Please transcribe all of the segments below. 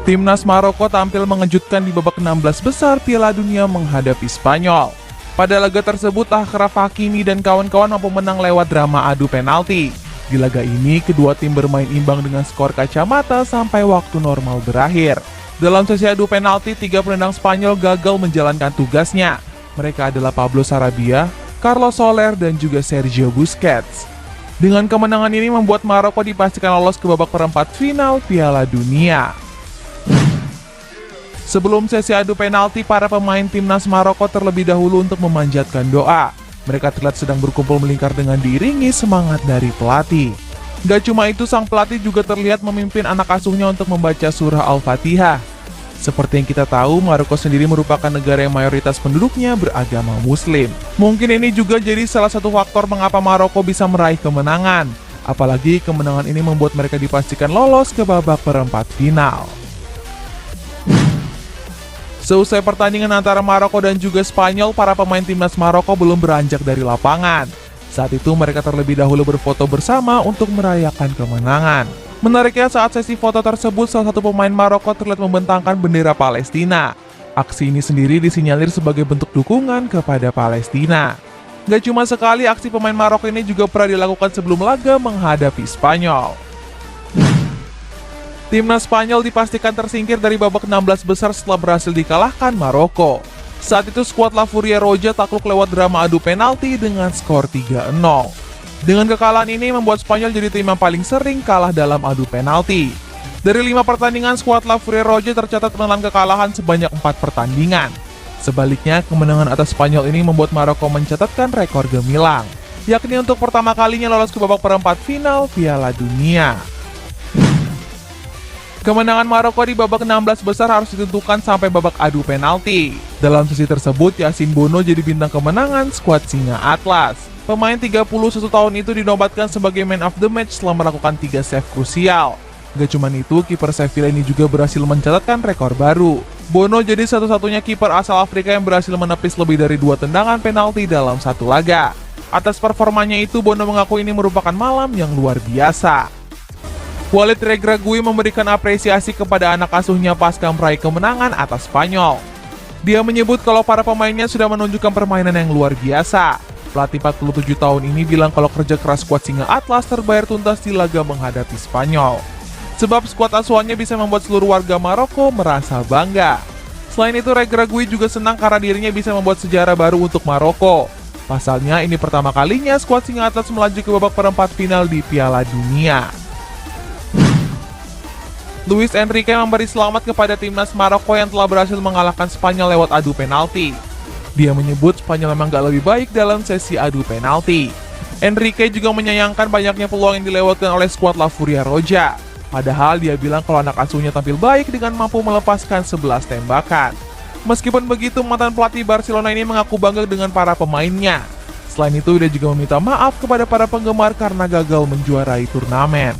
Timnas Maroko tampil mengejutkan di babak 16 besar Piala Dunia menghadapi Spanyol. Pada laga tersebut, Achraf Hakimi dan kawan-kawan mampu menang lewat drama adu penalti. Di laga ini, kedua tim bermain imbang dengan skor kacamata sampai waktu normal berakhir. Dalam sesi adu penalti, 3 penendang Spanyol gagal menjalankan tugasnya. Mereka adalah Pablo Sarabia, Carlos Soler, dan juga Sergio Busquets. Dengan kemenangan ini membuat Maroko dipastikan lolos ke babak perempat final Piala Dunia. Sebelum sesi adu penalti, para pemain timnas Maroko terlebih dahulu untuk memanjatkan doa. Mereka terlihat sedang berkumpul melingkar dengan diiringi semangat dari pelatih. Gak cuma itu, sang pelatih juga terlihat memimpin anak asuhnya untuk membaca surah Al-Fatihah. Seperti yang kita tahu, Maroko sendiri merupakan negara yang mayoritas penduduknya beragama Muslim. Mungkin ini juga jadi salah satu faktor mengapa Maroko bisa meraih kemenangan. Apalagi kemenangan ini membuat mereka dipastikan lolos ke babak perempat final. Seusai pertandingan antara Maroko dan juga Spanyol, para pemain timnas Maroko belum beranjak dari lapangan. Saat itu mereka terlebih dahulu berfoto bersama untuk merayakan kemenangan. Menariknya, saat sesi foto tersebut, salah satu pemain Maroko terlihat membentangkan bendera Palestina. Aksi ini sendiri disinyalir sebagai bentuk dukungan kepada Palestina. Gak cuma sekali, aksi pemain Maroko ini juga pernah dilakukan sebelum laga menghadapi Spanyol. Timnas Spanyol dipastikan tersingkir dari babak 16 besar setelah berhasil dikalahkan Maroko. Saat itu skuad La Furia Roja takluk lewat drama adu penalti dengan skor 3-0. Dengan kekalahan ini membuat Spanyol jadi tim yang paling sering kalah dalam adu penalti. Dari 5 pertandingan, skuad La Furia Roja tercatat menelan kekalahan sebanyak 4 pertandingan. Sebaliknya, kemenangan atas Spanyol ini membuat Maroko mencatatkan rekor gemilang, yakni untuk pertama kalinya lolos ke babak perempat final Piala Dunia. Kemenangan Maroko di babak 16 besar harus ditentukan sampai babak adu penalti. Dalam sesi tersebut, Yassine Bono jadi bintang kemenangan skuad Singa Atlas. Pemain 31 tahun itu dinobatkan sebagai man of the match setelah melakukan 3 save krusial. Gak cuma itu, kiper Sevilla ini juga berhasil mencatatkan rekor baru. Bono jadi satu-satunya kiper asal Afrika yang berhasil menepis lebih dari 2 tendangan penalti dalam satu laga. Atas performanya itu, Bono mengaku ini merupakan malam yang luar biasa. Walid Regragui memberikan apresiasi kepada anak asuhnya pasca meraih kemenangan atas Spanyol. Dia menyebut kalau para pemainnya sudah menunjukkan permainan yang luar biasa. Pelatih 47 tahun ini bilang kalau kerja keras skuad Singa Atlas terbayar tuntas di laga menghadapi Spanyol. Sebab skuad asuhannya bisa membuat seluruh warga Maroko merasa bangga. Selain itu, Regragui juga senang karena dirinya bisa membuat sejarah baru untuk Maroko. Pasalnya, ini pertama kalinya skuad Singa Atlas melaju ke babak perempat final di Piala Dunia. Luis Enrique memberi selamat kepada timnas Maroko yang telah berhasil mengalahkan Spanyol lewat adu penalti. Dia menyebut Spanyol memang gak lebih baik dalam sesi adu penalti. Enrique juga menyayangkan banyaknya peluang yang dilewatkan oleh skuad La Furia Roja. Padahal dia bilang kalau anak asuhnya tampil baik dengan mampu melepaskan 11 tembakan. Meskipun begitu, mantan pelatih Barcelona ini mengaku bangga dengan para pemainnya. Selain itu, dia juga meminta maaf kepada para penggemar karena gagal menjuarai turnamen.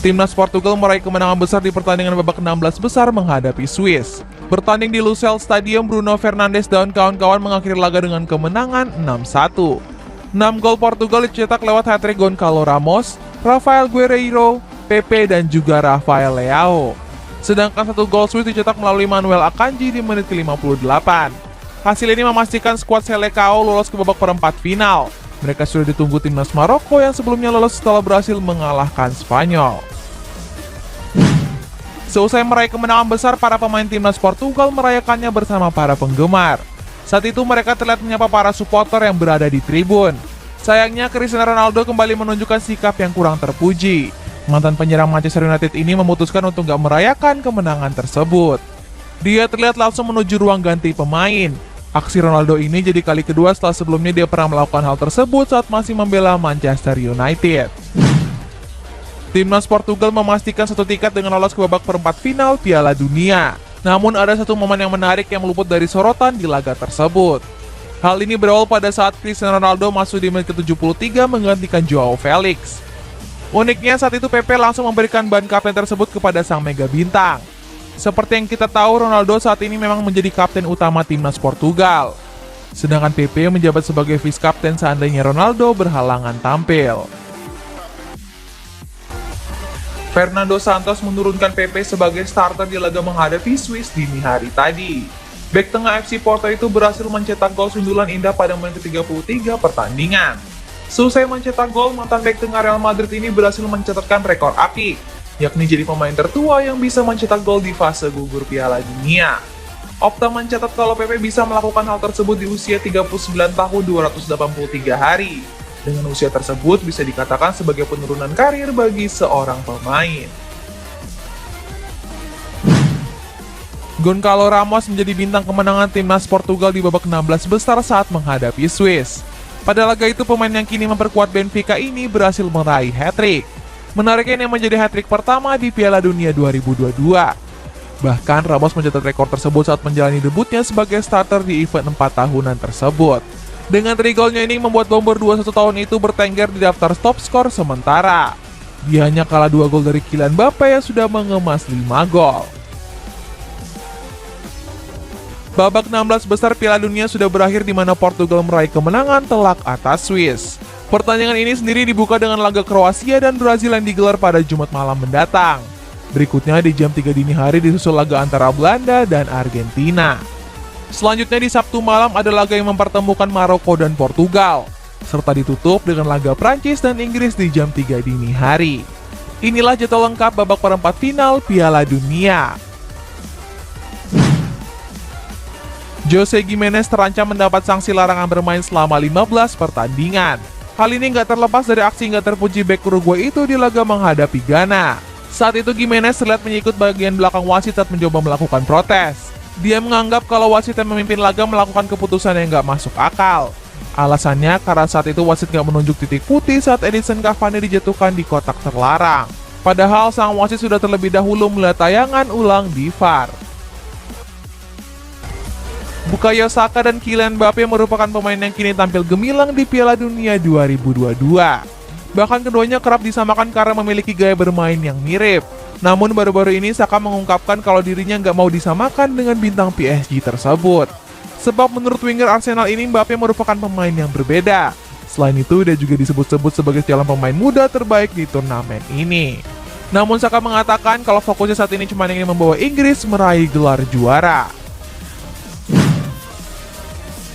Timnas Portugal meraih kemenangan besar di pertandingan babak 16 besar menghadapi Swiss. Bertanding di Lusail Stadium, Bruno Fernandes dan kawan-kawan mengakhiri laga dengan kemenangan 6-1. 6 gol Portugal dicetak lewat hat-trick Goncalo Ramos, Rafael Guerreiro, Pepe, dan juga Rafael Leao. Sedangkan 1 gol Swiss dicetak melalui Manuel Akanji di menit ke-58. Hasil ini memastikan skuad Selecao lolos ke babak perempat final. Mereka sudah ditunggu timnas Maroko yang sebelumnya lolos setelah berhasil mengalahkan Spanyol. Seusai meraih kemenangan besar, para pemain timnas Portugal merayakannya bersama para penggemar. Saat itu mereka terlihat menyapa para supporter yang berada di tribun. Sayangnya, Cristiano Ronaldo kembali menunjukkan sikap yang kurang terpuji. Mantan penyerang Manchester United ini memutuskan untuk gak merayakan kemenangan tersebut. Dia terlihat langsung menuju ruang ganti pemain. Aksi Ronaldo ini jadi kali kedua setelah sebelumnya dia pernah melakukan hal tersebut saat masih membela Manchester United. Timnas Portugal memastikan 1 tiket dengan lolos ke babak perempat final Piala Dunia. Namun ada satu momen yang menarik yang meluput dari sorotan di laga tersebut. Hal ini berawal pada saat Cristiano Ronaldo masuk di menit ke-73 menggantikan Joao Felix. Uniknya saat itu Pepe langsung memberikan ban kapten tersebut kepada sang mega bintang. Seperti yang kita tahu, Ronaldo saat ini memang menjadi kapten utama timnas Portugal. Sedangkan Pepe menjabat sebagai vice kapten seandainya Ronaldo berhalangan tampil. Fernando Santos menurunkan PP sebagai starter di laga menghadapi Swiss dini hari tadi. Bek tengah FC Porto itu berhasil mencetak gol sundulan indah pada menit ke-33 pertandingan. Selesai mencetak gol, mantan bek tengah Real Madrid ini berhasil mencatatkan rekor apik, yakni jadi pemain tertua yang bisa mencetak gol di fase gugur Piala Dunia. Opta mencatat kalau PP bisa melakukan hal tersebut di usia 39 tahun 283 hari. Dengan usia tersebut bisa dikatakan sebagai penurunan karir bagi seorang pemain. Goncalo Ramos menjadi bintang kemenangan timnas Portugal di babak 16 besar saat menghadapi Swiss. Pada laga itu pemain yang kini memperkuat Benfica ini berhasil meraih hat-trick. Menariknya ini menjadi hat-trick pertama di Piala Dunia 2022. Bahkan Ramos mencatat rekor tersebut saat menjalani debutnya sebagai starter di event 4 tahunan tersebut. Dengan 3 golnya ini membuat Bomber 21 tahun itu bertengger di daftar top skor sementara. Dia hanya kalah 2 gol dari Kylian Mbappe yang sudah mengemas 5 gol. Babak 16 besar Piala Dunia sudah berakhir di mana Portugal meraih kemenangan telak atas Swiss. Pertandingan ini sendiri dibuka dengan laga Kroasia dan Brazil yang digelar pada Jumat malam mendatang. Berikutnya di jam 3 dini hari disusul laga antara Belanda dan Argentina. Selanjutnya di Sabtu malam ada laga yang mempertemukan Maroko dan Portugal, serta ditutup dengan laga Prancis dan Inggris di jam 3 dini hari. Inilah jadwal lengkap babak perempat final Piala Dunia. Jose Gimenez terancam mendapat sanksi larangan bermain selama 15 pertandingan. Hal ini nggak terlepas dari aksi nggak terpuji bek Uruguay itu di laga menghadapi Ghana. Saat itu Gimenez terlihat mengikut bagian belakang wasit saat mencoba melakukan protes. Dia menganggap kalau wasit yang memimpin laga melakukan keputusan yang nggak masuk akal. Alasannya karena saat itu wasit nggak menunjuk titik putih saat Edinson Cavani dijatuhkan di kotak terlarang. Padahal sang wasit sudah terlebih dahulu melihat tayangan ulang di VAR. Bukayo Saka dan Kylian Mbappe merupakan pemain yang kini tampil gemilang di Piala Dunia 2022. Bahkan keduanya kerap disamakan karena memiliki gaya bermain yang mirip. Namun baru-baru ini Saka mengungkapkan kalau dirinya nggak mau disamakan dengan bintang PSG tersebut. Sebab menurut winger Arsenal ini Mbappe merupakan pemain yang berbeda. Selain itu dia juga disebut-sebut sebagai calon pemain muda terbaik di turnamen ini. Namun Saka mengatakan kalau fokusnya saat ini cuma ingin membawa Inggris meraih gelar juara.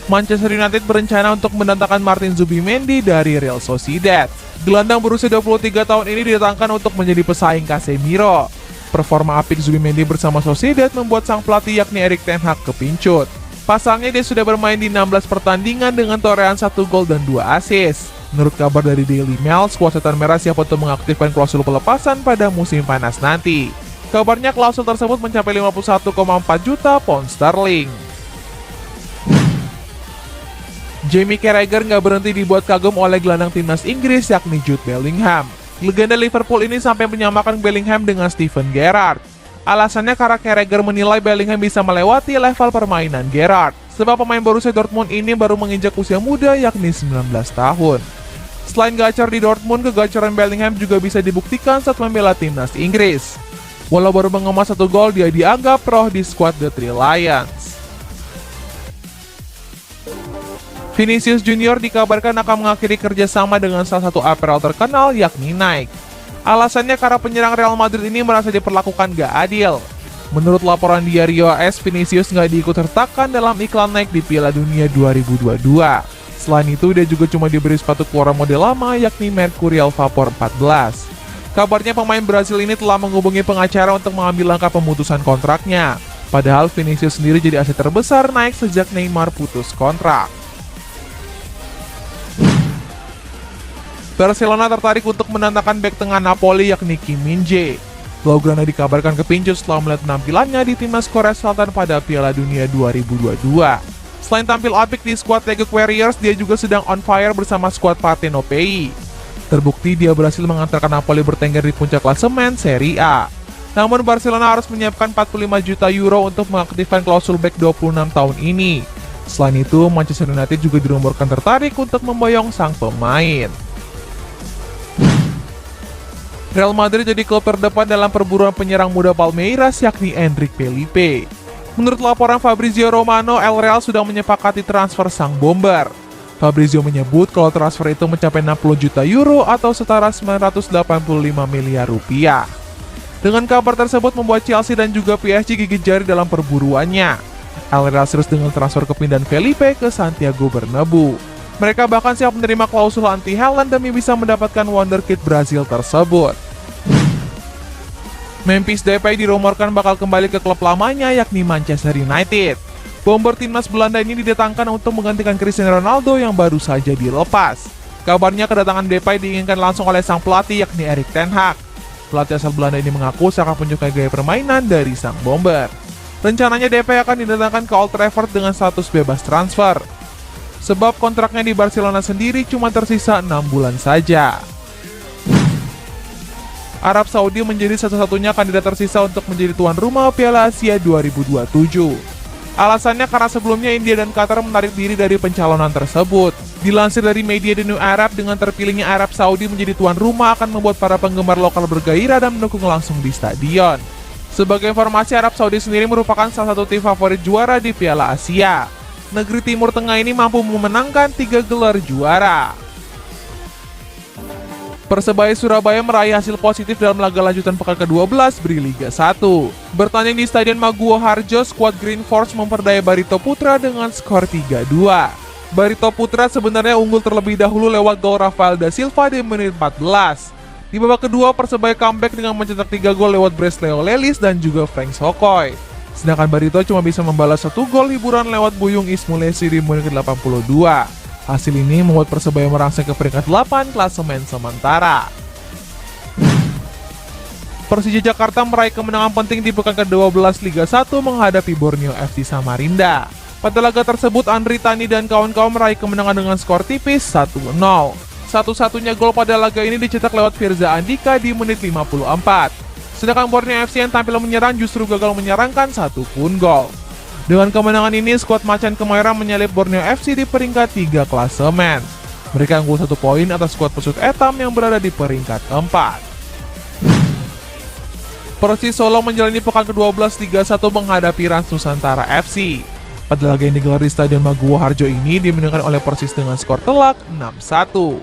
Manchester United berencana untuk mendatangkan Martin Zubimendi dari Real Sociedad. Gelandang berusia 23 tahun ini didatangkan untuk menjadi pesaing Casemiro. Performa apik Zubimendi bersama Sociedad membuat sang pelatih yakni Erik ten Hag kepincut. Pasalnya dia sudah bermain di 16 pertandingan dengan torehan 1 gol dan 2 assist. Menurut kabar dari Daily Mail, skuad setan merah siap untuk mengaktifkan klausul pelepasan pada musim panas nanti. Kabarnya klausul tersebut mencapai 51,4 juta pound sterling. Jamie Carragher nggak berhenti dibuat kagum oleh gelandang timnas Inggris yakni Jude Bellingham. Legenda Liverpool ini sampai menyamakan Bellingham dengan Steven Gerrard. Alasannya karena Carragher menilai Bellingham bisa melewati level permainan Gerrard. Sebab pemain Borussia Dortmund ini baru menginjak usia muda yakni 19 tahun. Selain gacor di Dortmund, kegacoran Bellingham juga bisa dibuktikan saat membela timnas Inggris. Walau baru mengemas 1 gol, dia dianggap pro di skuad The Three Lions. Vinicius Junior dikabarkan akan mengakhiri kerjasama dengan salah satu apparel terkenal yakni Nike. Alasannya karena penyerang Real Madrid ini merasa diperlakukan gak adil. Menurut laporan Diario AS, Vinicius nggak diikut-sertakan dalam iklan Nike di Piala Dunia 2022. Selain itu, dia juga cuma diberi sepatu keluaran model lama yakni Mercurial Vapor 14. Kabarnya pemain Brasil ini telah menghubungi pengacara untuk mengambil langkah pemutusan kontraknya. Padahal Vinicius sendiri jadi aset terbesar Nike sejak Neymar putus kontrak. Barcelona tertarik untuk mendatangkan bek tengah Napoli yakni Kim Min-jae. Blaugrana dikabarkan kepincut setelah melihat penampilannya di timnas Korea Selatan pada Piala Dunia 2022. Selain tampil apik di skuad Daegu Warriors, dia juga sedang on fire bersama skuad Partenopei. Terbukti dia berhasil mengantarkan Napoli bertengger di puncak klasemen Serie A. Namun Barcelona harus menyiapkan 45 juta euro untuk mengaktifkan klausul bek 26 tahun ini. Selain itu, Manchester United juga dirumorkan tertarik untuk memboyong sang pemain. Real Madrid jadi klub terdepan dalam perburuan penyerang muda Palmeiras yakni Endrick Felipe. Menurut laporan Fabrizio Romano, El Real sudah menyepakati transfer sang bomber. Fabrizio menyebut kalau transfer itu mencapai 60 juta euro atau setara 985 miliar rupiah. Dengan kabar tersebut membuat Chelsea dan juga PSG gigit jari dalam perburuannya. El Real serius dengan transfer kepindahan Felipe ke Santiago Bernabeu. Mereka bahkan siap menerima klausul anti Haaland demi bisa mendapatkan wonderkid Brazil tersebut. Memphis Depay dirumorkan bakal kembali ke klub lamanya yakni Manchester United. Bomber timnas Belanda ini didatangkan untuk menggantikan Cristiano Ronaldo yang baru saja dilepas. Kabarnya kedatangan Depay diinginkan langsung oleh sang pelatih yakni Erik ten Hag. Pelatih asal Belanda ini mengaku sangat menyukai gaya permainan dari sang Bomber. Rencananya Depay akan didatangkan ke Old Trafford dengan status bebas transfer. Sebab kontraknya di Barcelona sendiri cuma tersisa 6 bulan saja. Arab Saudi menjadi satu-satunya kandidat tersisa untuk menjadi tuan rumah Piala Asia 2027. Alasannya karena sebelumnya India dan Qatar menarik diri dari pencalonan tersebut. Dilansir dari media The New Arab, dengan terpilihnya Arab Saudi menjadi tuan rumah akan membuat para penggemar lokal bergairah dan mendukung langsung di stadion. Sebagai informasi, Arab Saudi sendiri merupakan salah satu tim favorit juara di Piala Asia. Negeri Timur Tengah ini mampu memenangkan 3 gelar juara. Persebaya Surabaya meraih hasil positif dalam laga lanjutan pekan ke-12 Bri Liga 1. Bertanding di Stadion Maguwo Harjo, skuad Green Force memperdaya Barito Putra dengan skor 3-2. Barito Putra sebenarnya unggul terlebih dahulu lewat gol Rafael da Silva di menit 14. Di babak kedua, Persebaya comeback dengan mencetak 3 gol lewat Breslau Lelis dan juga Frank Sokoy. Sedangkan Barito cuma bisa membalas 1 gol hiburan lewat Buyung Ismulesi di menit ke-82. Hasil ini membuat Persebaya merangsek ke peringkat 8 klasemen sementara. Persija Jakarta meraih kemenangan penting di pekan ke-12 Liga 1 menghadapi Borneo FC Samarinda. Pada laga tersebut, Andri Tani dan kawan-kawan meraih kemenangan dengan skor tipis 1-0. Satu-satunya gol pada laga ini dicetak lewat Firza Andika di menit 54. Sedangkan Borneo FC yang tampil menyerang justru gagal menyerangkan 1 pun gol. Dengan kemenangan ini, skuad Macan Kemayoran menyalip Borneo FC di peringkat 3 klasemen. Mereka unggul 1 poin atas skuad Pesut Etam yang berada di peringkat 4. Persis Solo menjalani pekan ke-12 Liga 1 menghadapi Rans Nusantara FC. Pada laga yang digelar di Stadion Maguwo Harjo ini dimenangkan oleh Persis dengan skor telak 6-1.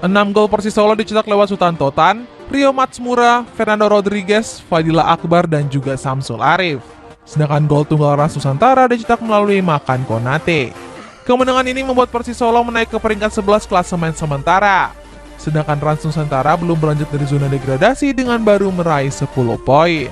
6 gol Persis Solo dicetak lewat Sultan Totan, Rio Matsmura, Fernando Rodriguez, Fadila Akbar, dan juga Samsul Arif. Sedangkan gol tunggal Rans Nusantara dicetak melalui Makan Konate. Kemenangan ini membuat Persis Solo menaik ke peringkat 11 klasemen sementara. Sedangkan Rans Nusantara belum berlanjut dari zona degradasi dengan baru meraih 10 poin.